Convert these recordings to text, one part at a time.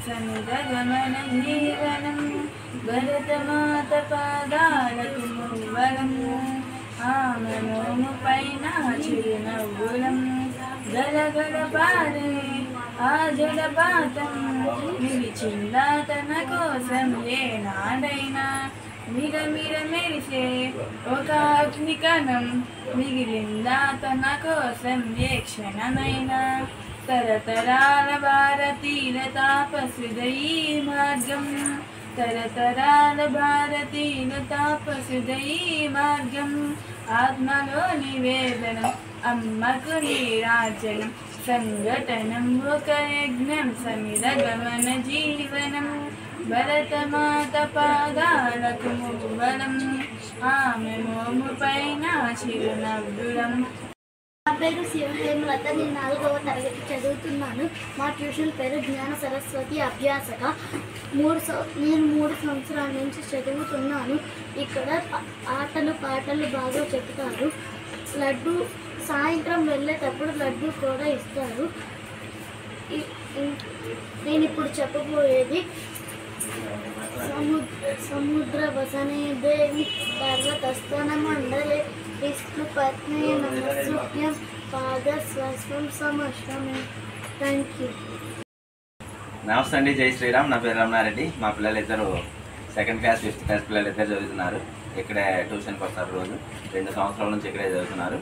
సనిదగమన జీవనం భరతమాత పాదాలకు మూవలం ఆమెనోము పైన చిరునవ్వులం గలగల పారే ఆ జలపాతం నిలిచిందా తన కోసం ఏనాడైనా మిరమిర మెరిసే ఒక అగ్నికణం మిగిలిందా తన కోసం ఏ క్షణమైనా తరతరాల భారతీయుల తాపసుదయీ మార్గం తరతరాల భారతీయుల తాపసుదయీ మార్గం ఆత్మలో నివేదనం అమ్మకు నీరాజనం సంఘటనం ఒక యజ్ఞం సమిరగమన జీవనం భరతమాత పాదాలకు మూవలం ఆమె మోము పైన చిరునవ్వులం. నా పేరు శివహేమలత. నేను 4వ తరగతి చదువుతున్నాను. మా ట్యూషన్ పేరు జ్ఞాన సరస్వతి అభ్యాసక. నేను 3 సంవత్సరాల నుంచి చదువుతున్నాను. ఇక్కడ ఆటలు పాటలు బాగా చెప్తారు. లడ్డు సాయంత్రం వెళ్ళేటప్పుడు లడ్డు కూడా ఇస్తారు. నేను ఇప్పుడు చెప్పబోయేది సముద్ర వసనే దేవి పర్వతస్థన మండలే విష్ణు పత్ని నమస్సుభ్యం పాదస్వస్వం సమశ్వమే. Thank you. నమస్తే అండి, జై శ్రీరామ్. నా పేరు రమణారెడ్డి. మా పిల్లలిద్దరూ 2nd క్లాస్ 5th క్లాస్ పిల్లలిద్దరు చదువుతున్నారు. ఇక్కడే ట్యూషన్కి వస్తారు. రోజు 2 సంవత్సరాల నుంచి ఇక్కడే చదువుతున్నారు.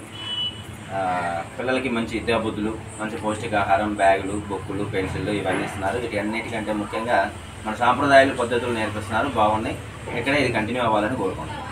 పిల్లలకి మంచి విద్యాబుద్ధులు, మంచి పౌష్టికాహారం, బ్యాగులు, బుక్కులు, పెన్సిళ్ళు ఇవన్నీ ఇస్తున్నారు. వీటన్నిటికంటే ముఖ్యంగా మన సాంప్రదాయాలు పద్ధతులు నేర్పిస్తున్నారు. బాగున్నాయి. ఇక్కడే ఇది కంటిన్యూ అవ్వాలని కోరుకుంటున్నాను.